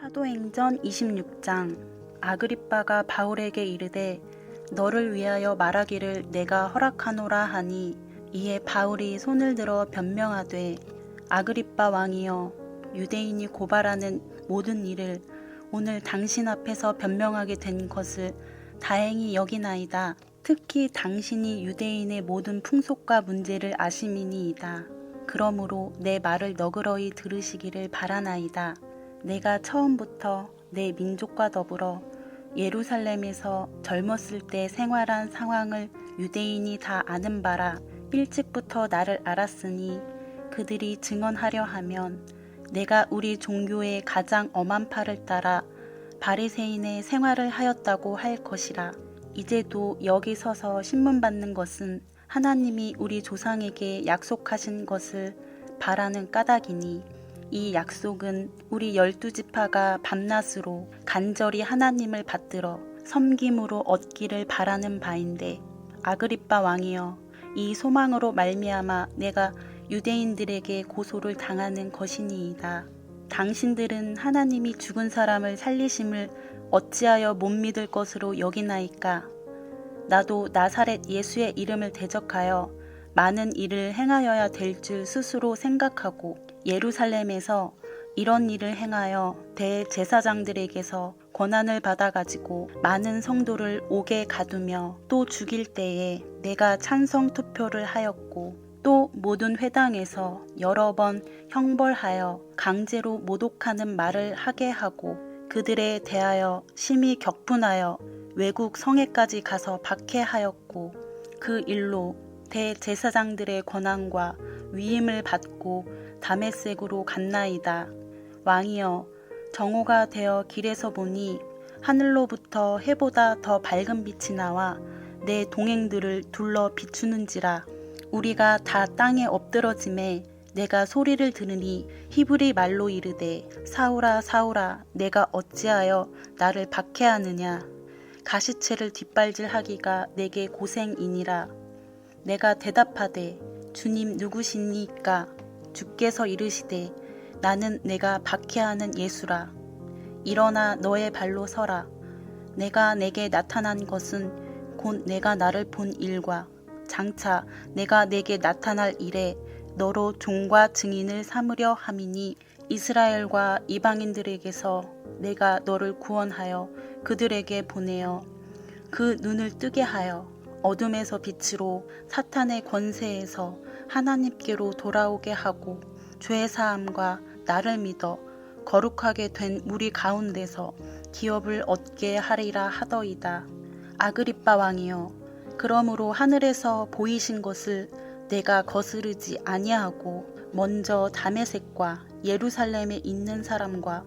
사도행전 26장. 아그리빠가 바울에게 이르되 너를 위하여 말하기를 내가 허락하노라 하니, 이에 바울이 손을 들어 변명하되, 아그리빠 왕이여, 유대인이 고발하는 모든 일을 오늘 당신 앞에서 변명하게 된 것을 다행히 여기나이다. 특히 당신이 유대인의 모든 풍속과 문제를 아심이니이다. 그러므로 내 말을 너그러이 들으시기를 바라나이다. 내가 처음부터 내 민족과 더불어 예루살렘에서 젊었을 때 생활한 상황을 유대인이 다 아는 바라. 일찍부터 나를 알았으니 그들이 증언하려 하면 내가 우리 종교의 가장 엄한 팔을 따라 바리새인의 생활을 하였다고 할 것이라. 이제도 여기 서서 신문받는 것은 하나님이 우리 조상에게 약속하신 것을 바라는 까닭이니, 이 약속은 우리 12지파가 밤낮으로 간절히 하나님을 받들어 섬김으로 얻기를 바라는 바인데, 아그리빠 왕이여, 이 소망으로 말미암아 내가 유대인들에게 고소를 당하는 것이니이다. 당신들은 하나님이 죽은 사람을 살리심을 어찌하여 못 믿을 것으로 여기나이까? 나도 나사렛 예수의 이름을 대적하여 많은 일을 행하여야 될 줄 스스로 생각하고, 예루살렘에서 이런 일을 행하여 대제사장들에게서 권한을 받아가지고 많은 성도를 옥에 가두며 또 죽일 때에 내가 찬성 투표를 하였고, 또 모든 회당에서 여러 번 형벌하여 강제로 모독하는 말을 하게 하고, 그들에 대하여 심히 격분하여 외국 성에까지 가서 박해하였고, 그 일로 대제사장들의 권한과 위임을 받고 다메섹으로 갔나이다. 왕이여, 정오가 되어 길에서 보니 하늘로부터 해보다 더 밝은 빛이 나와 내 동행들을 둘러 비추는지라. 우리가 다 땅에 엎드러짐에 내가 소리를 들으니 히브리 말로 이르되, 사울아 사울아, 내가 어찌하여 나를 박해하느냐. 가시체를 뒷발질하기가 내게 고생이니라. 내가 대답하되, 주님 누구시니까? 주께서 이르시되, 나는 내가 박해하는 예수라. 일어나 너의 발로 서라. 내가 내게 나타난 것은 곧 내가 나를 본 일과 장차 내가 내게 나타날 일에 너로 종과 증인을 삼으려 함이니, 이스라엘과 이방인들에게서 내가 너를 구원하여 그들에게 보내어 그 눈을 뜨게 하여 어둠에서 빛으로 사탄의 권세에서 하나님께로 돌아오게 하고, 죄사함과 나를 믿어 거룩하게 된 무리 가운데서 기업을 얻게 하리라 하더이다. 아그리빠 왕이여, 그러므로 하늘에서 보이신 것을 내가 거스르지 아니하고 먼저 다메섹과 예루살렘에 있는 사람과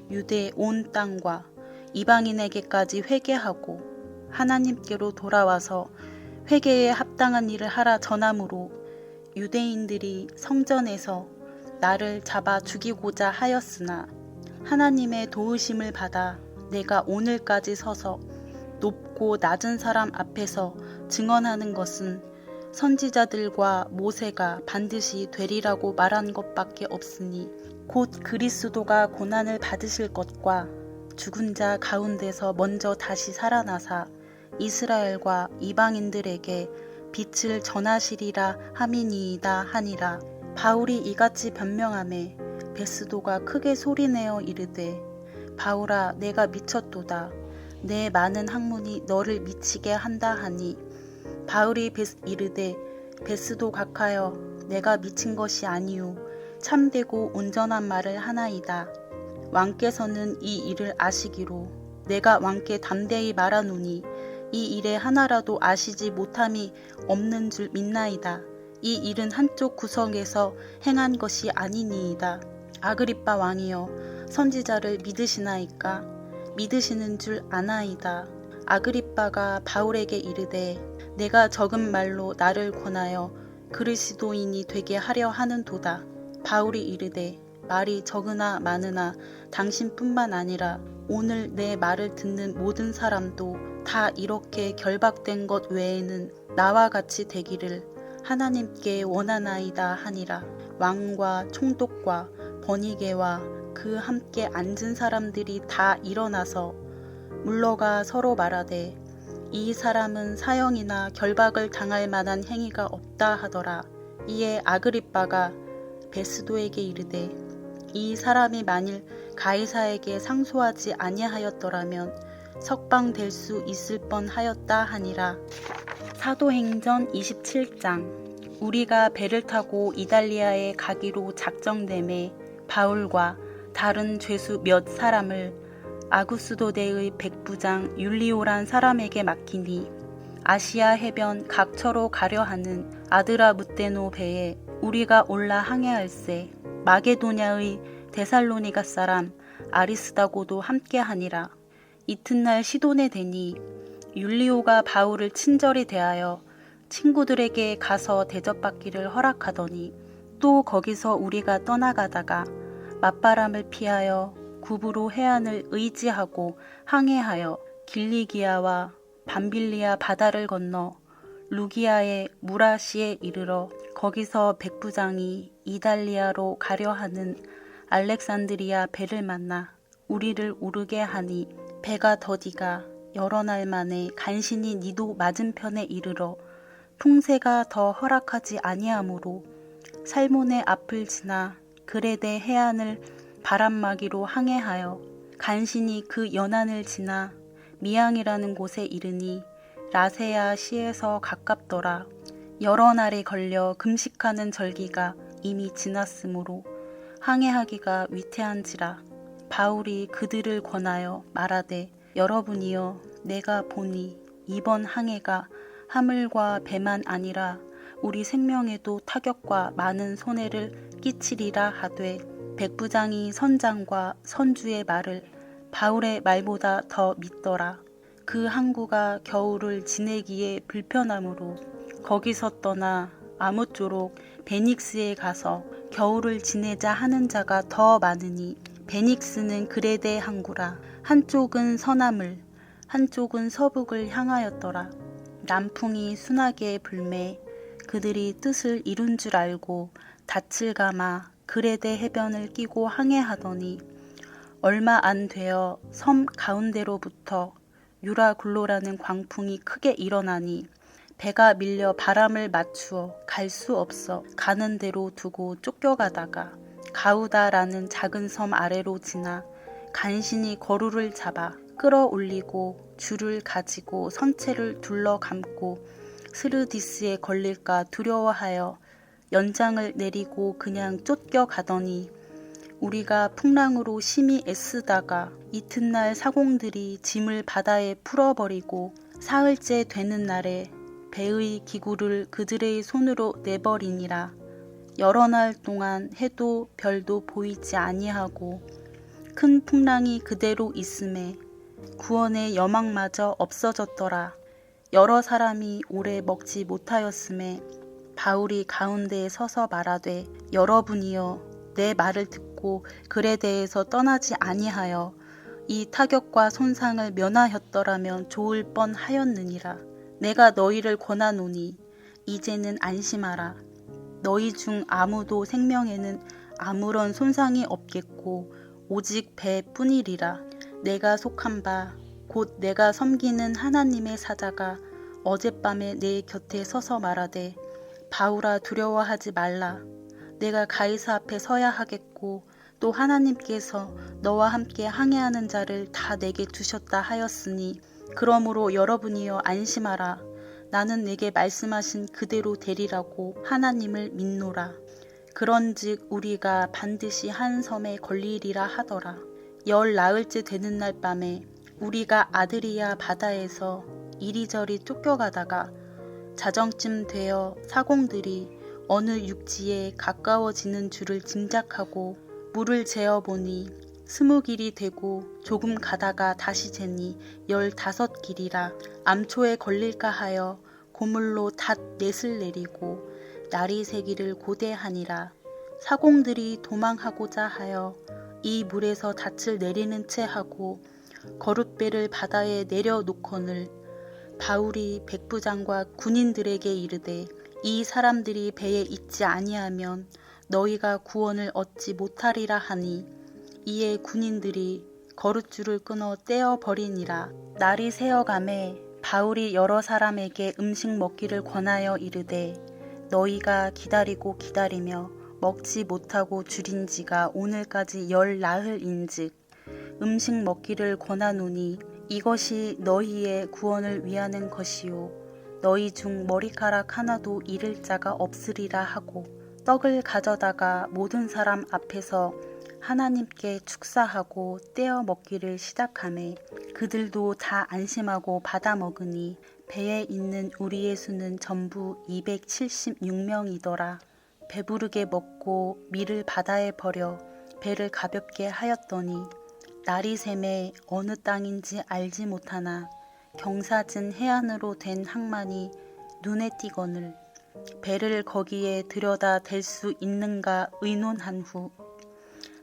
유대 온 땅과 이방인에게까지 회개하고 하나님께로 돌아와서 회개에 합당한 일을 하라 전함으로, 유대인들이 성전에서 나를 잡아 죽이고자 하였으나 하나님의 도우심을 받아 내가 오늘까지 서서 높고 낮은 사람 앞에서 증언하는 것은 선지자들과 모세가 반드시 되리라고 말한 것밖에 없으니, 곧 그리스도가 고난을 받으실 것과 죽은 자 가운데서 먼저 다시 살아나사 이스라엘과 이방인들에게 빛을 전하시리라 함이니이다 하니라. 바울이 이같이 변명하매 베스도가 크게 소리내어 이르되, 바울아, 내가 미쳤도다. 내 많은 학문이 너를 미치게 한다 하니, 바울이 이르되, 베스도 각하여, 내가 미친 것이 아니요 참되고 온전한 말을 하나이다. 왕께서는 이 일을 아시기로 내가 왕께 담대히 말하노니, 이 일에 하나라도 아시지 못함이 없는 줄 믿나이다. 이 일은 한쪽 구석에서 행한 것이 아니니이다. 아그리빠 왕이여, 선지자를 믿으시나이까? 믿으시는 줄 아나이다. 아그리빠가 바울에게 이르되, 내가 적은 말로 나를 권하여 그리스도인이 되게 하려 하는도다. 바울이 이르되, 말이 적으나 많으나 당신뿐만 아니라 오늘 내 말을 듣는 모든 사람도 다 이렇게 결박된 것 외에는 나와 같이 되기를 하나님께 원하나이다 하니라. 왕과 총독과 버니게와 그 그 함께 앉은 사람들이 다 일어나서 물러가 서로 말하되 이 사람은 사형이나 결박을 당할 만한 행위가 없다 하더라. 이에 아그리빠가 베스도에게 이르되 이 사람이 만일 가이사에게 상소하지 아니하였더라면 석방될 수 있을 뻔하였다 하니라. 사도행전 27장. 우리가 배를 타고 이달리아에 가기로 작정됨에 바울과 다른 죄수 몇 사람을 아구스도대의 백부장 율리오란 사람에게 맡기니 아시아 해변 각처로 가려 하는 아드라무테노 배에 우리가 올라 항해할세 마게도냐의 데살로니가 사람 아리스다고도 함께하니라. 이튿날 시돈에 되니 율리오가 바울을 친절히 대하여 친구들에게 가서 대접받기를 허락하더니 또 거기서 우리가 떠나가다가 맞바람을 피하여 구브로 해안을 의지하고 항해하여 길리기아와 밤빌리아 바다를 건너 루기아의 무라시에 이르러 거기서 백부장이 이달리아로 가려 하는 알렉산드리아 배를 만나 우리를 오르게 하니 배가 더디가 여러 날 만에 간신히 니도 맞은편에 이르러 풍세가 더 허락하지 아니하므로 살몬의 앞을 지나 그레데 해안을 바람막이로 항해하여 간신히 그 연안을 지나 미앙이라는 곳에 이르니 라세아 시에서 가깝더라. 여러 날에 걸려 금식하는 절기가 이미 지났으므로 항해하기가 위태한지라. 바울이 그들을 권하여 말하되 여러분이여 내가 보니 이번 항해가 하물과 배만 아니라 우리 생명에도 타격과 많은 손해를 끼치리라 하되 백부장이 선장과 선주의 말을 바울의 말보다 더 믿더라. 그 항구가 겨울을 지내기에 불편하므로 거기서 떠나 아무쪼록 베닉스에 가서 겨울을 지내자 하는 자가 더 많으니 베닉스는 그레데 항구라. 한쪽은 서남을 한쪽은 서북을 향하였더라. 남풍이 순하게 불매 그들이 뜻을 이룬 줄 알고 닻을 감아 그레데 해변을 끼고 항해하더니 얼마 안 되어 섬 가운데로부터 유라굴로라는 광풍이 크게 일어나니 배가 밀려 바람을 맞추어 갈 수 없어 가는 대로 두고 쫓겨가다가 가우다라는 작은 섬 아래로 지나 간신히 거루를 잡아 끌어올리고 줄을 가지고 선체를 둘러 감고 스르디스에 걸릴까 두려워하여 연장을 내리고 그냥 쫓겨가더니 우리가 풍랑으로 심히 애쓰다가 이튿날 사공들이 짐을 바다에 풀어버리고 사흘째 되는 날에 배의 기구를 그들의 손으로 내버리니라. 여러 날 동안 해도 별도 보이지 아니하고 큰 풍랑이 그대로 있음에 구원의 여망마저 없어졌더라. 여러 사람이 오래 먹지 못하였음에 바울이 가운데에 서서 말하되 여러분이여 내 말을 듣고 그레데에서 떠나지 아니하여 이 타격과 손상을 면하였더라면 좋을 뻔하였느니라. 내가 너희를 권하노니 이제는 안심하라. 너희 중 아무도 생명에는 아무런 손상이 없겠고 오직 배뿐이리라. 내가 속한 바 곧 내가 섬기는 하나님의 사자가 어젯밤에 내 곁에 서서 말하되 바울아 두려워하지 말라. 내가 가이사 앞에 서야 하겠고 또 하나님께서 너와 함께 항해하는 자를 다 내게 주셨다 하였으니 그러므로 여러분이여 안심하라. 나는 내게 말씀하신 그대로 되리라고 하나님을 믿노라. 그런즉 우리가 반드시 한 섬에 걸리리라 하더라. 열 나흘째 되는 날 밤에 우리가 아드리아 바다에서 이리저리 쫓겨가다가 자정쯤 되어 사공들이 어느 육지에 가까워지는 줄을 짐작하고 물을 재어보니 20길이 되고 조금 가다가 다시 재니 15길이라. 암초에 걸릴까 하여 고물로 닷넷을 내리고 날이 새기를 고대하니라. 사공들이 도망하고자 하여 이 물에서 닻을 내리는 채 하고 거룻배를 바다에 내려놓거늘 바울이 백부장과 군인들에게 이르되 이 사람들이 배에 있지 아니하면 너희가 구원을 얻지 못하리라 하니 이에 군인들이 거룻줄을 끊어 떼어 버리니라. 날이 새어가매 바울이 여러 사람에게 음식 먹기를 권하여 이르되 너희가 기다리고 기다리며 먹지 못하고 줄인 지가 오늘까지 10나흘인즉 음식 먹기를 권하노니 이것이 너희의 구원을 위하는 것이요 너희 중 머리카락 하나도 잃을 자가 없으리라 하고 떡을 가져다가 모든 사람 앞에서 하나님께 축사하고 떼어 먹기를 시작하매 그들도 다 안심하고 받아 먹으니 배에 있는 우리의 수는 전부 276명이더라. 배부르게 먹고 밀을 바다에 버려 배를 가볍게 하였더니 날이 새매 어느 땅인지 알지 못하나 경사진 해안으로 된 항만이 눈에 띄거늘 배를 거기에 들여다 댈 수 있는가 의논한 후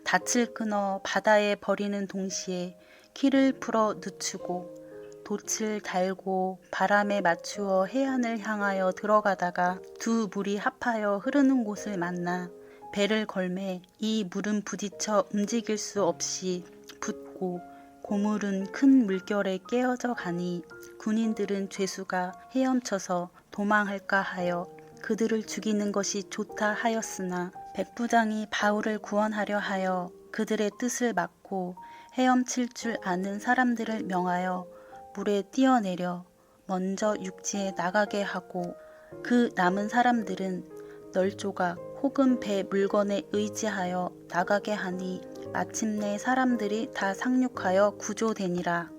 닻을 끊어 바다에 버리는 동시에 키를 풀어 늦추고 돛을 달고 바람에 맞추어 해안을 향하여 들어가다가 두 물이 합하여 흐르는 곳을 만나 배를 걸매 이 물은 부딪혀 움직일 수 없이 붙고 고물은 큰 물결에 깨어져 가니 군인들은 죄수가 헤엄쳐서 도망할까 하여 그들을 죽이는 것이 좋다 하였으나 백부장이 바울을 구원하려 하여 그들의 뜻을 막고 헤엄칠 줄 아는 사람들을 명하여 물에 뛰어내려 먼저 육지에 나가게 하고 그 남은 사람들은 널조각 혹은 배 물건에 의지하여 나가게 하니 마침내 사람들이 다 상륙하여 구조되니라.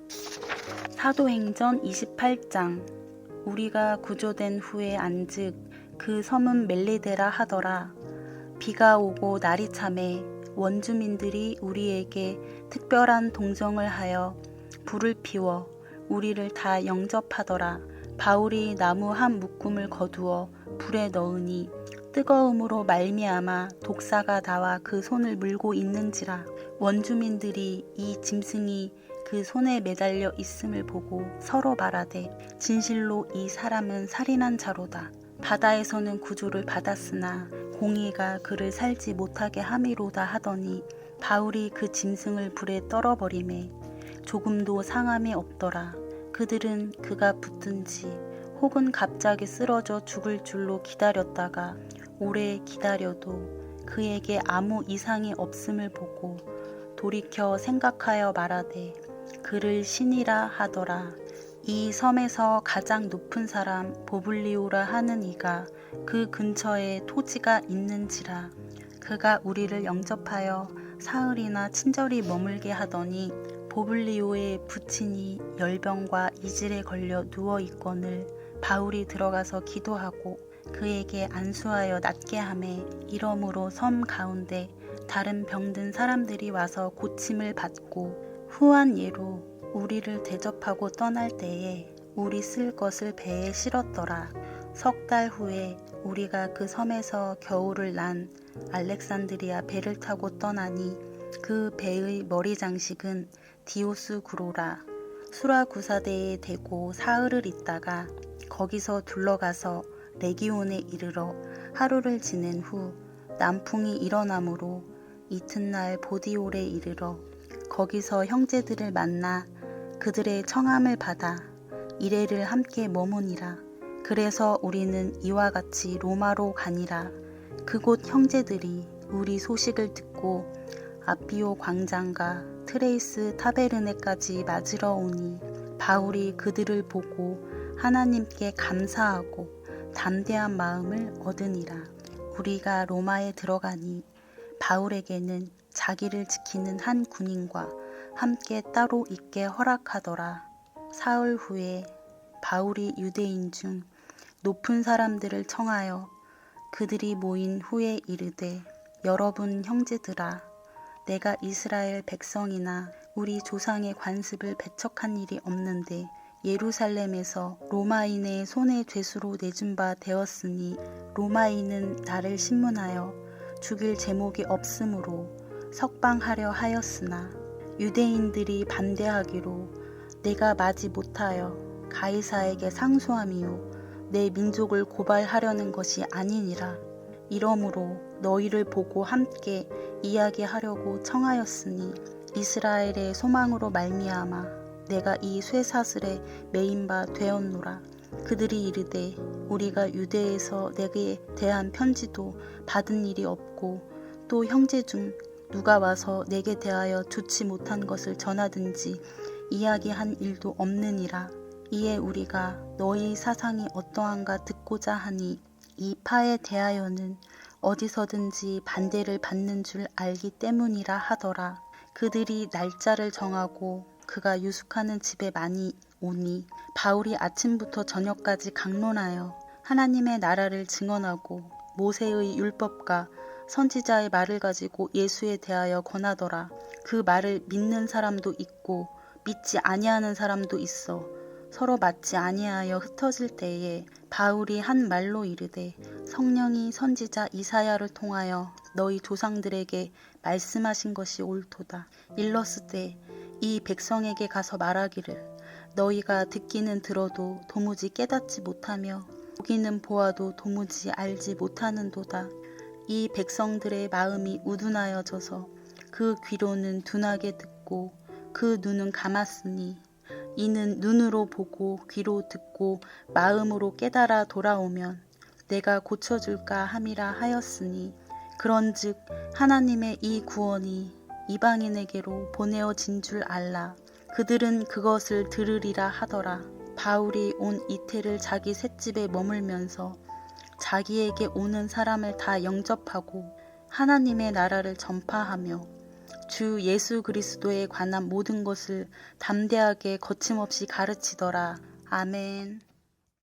사도행전 28장. 우리가 구조된 후에 안즉 그 섬은 멜리데라 하더라. 비가 오고 날이 차매 원주민들이 우리에게 특별한 동정을 하여 불을 피워 우리를 다 영접하더라. 바울이 나무 한 묶음을 거두어 불에 넣으니 뜨거움으로 말미암아 독사가 나와 그 손을 물고 있는지라. 원주민들이 이 짐승이 그 손에 매달려 있음을 보고 서로 말하되 진실로 이 사람은 살인한 자로다. 바다에서는 구조를 받았으나 공의가 그를 살지 못하게 함이로다 하더니 바울이 그 짐승을 불에 떨어버리매 조금도 상함이 없더라. 그들은 그가 붙든지 혹은 갑자기 쓰러져 죽을 줄로 기다렸다가 오래 기다려도 그에게 아무 이상이 없음을 보고 돌이켜 생각하여 말하되 그를 신이라 하더라. 이 섬에서 가장 높은 사람 보블리오라 하는 이가 그 근처에 토지가 있는지라. 그가 우리를 영접하여 사흘이나 친절히 머물게 하더니 보블리오의 부친이 열병과 이질에 걸려 누워 있거늘 바울이 들어가서 기도하고 그에게 안수하여 낫게 하매 이러므로 섬 가운데 다른 병든 사람들이 와서 고침을 받고 후한 예로 우리를 대접하고 떠날 때에 우리 쓸 것을 배에 실었더라. 석 달 후에 우리가 그 섬에서 겨울을 난 알렉산드리아 배를 타고 떠나니 그 배의 머리 장식은 디오스구로라. 수라구사대에 대고 사흘을 있다가 거기서 둘러가서 레기온에 이르러 하루를 지낸 후 남풍이 일어나므로 이튿날 보디올에 이르러 거기서 형제들을 만나 그들의 청함을 받아 이레를 함께 머무니라. 그래서 우리는 이와 같이 로마로 가니라. 그곳 형제들이 우리 소식을 듣고 아비오 광장과 트레이스 타베르네까지 맞으러 오니 바울이 그들을 보고 하나님께 감사하고 담대한 마음을 얻으니라. 우리가 로마에 들어가니 바울에게는 자기를 지키는 한 군인과 함께 따로 있게 허락하더라. 사흘 후에 바울이 유대인 중 높은 사람들을 청하여 그들이 모인 후에 이르되 여러분 형제들아, 내가 이스라엘 백성이나 우리 조상의 관습을 배척한 일이 없는데 예루살렘에서 로마인의 손에 죄수로 내준 바 되었으니 로마인은 나를 신문하여 죽일 제목이 없으므로 석방하려 하였으나 유대인들이 반대하기로 내가 마지 못하여 가이사에게 상소함이요 내 민족을 고발하려는 것이 아니니라. 이러므로 너희를 보고 함께 이야기하려고 청하였으니 이스라엘의 소망으로 말미암아 내가 이 쇠사슬에 매인 바 되었노라. 그들이 이르되 우리가 유대에서 내게 대한 편지도 받은 일이 없고 또 형제 중 누가 와서 내게 대하여 좋지 못한 것을 전하든지 이야기한 일도 없느니라. 이에 우리가 너희 사상이 어떠한가 듣고자 하니 이 파에 대하여는 어디서든지 반대를 받는 줄 알기 때문이라 하더라. 그들이 날짜를 정하고 그가 유숙하는 집에 많이 오니 바울이 아침부터 저녁까지 강론하여 하나님의 나라를 증언하고 모세의 율법과 선지자의 말을 가지고 예수에 대하여 권하더라. 그 말을 믿는 사람도 있고 믿지 아니하는 사람도 있어 서로 맞지 아니하여 흩어질 때에 바울이 한 말로 이르되 성령이 선지자 이사야를 통하여 너희 조상들에게 말씀하신 것이 옳도다. 일렀으되 이 백성에게 가서 말하기를 너희가 듣기는 들어도 도무지 깨닫지 못하며 보기는 보아도 도무지 알지 못하는도다. 이 백성들의 마음이 우둔하여져서 그 귀로는 둔하게 듣고 그 눈은 감았으니 이는 눈으로 보고 귀로 듣고 마음으로 깨달아 돌아오면 내가 고쳐줄까 함이라 하였으니 그런즉 하나님의 이 구원이 이방인에게로 보내어진 줄 알라. 그들은 그것을 들으리라 하더라. 바울이 온 이태를 자기 셋집에 머물면서 자기에게 오는 사람을 다 영접하고 하나님의 나라를 전파하며 주 예수 그리스도에 관한 모든 것을 담대하게 거침없이 가르치더라. 아멘.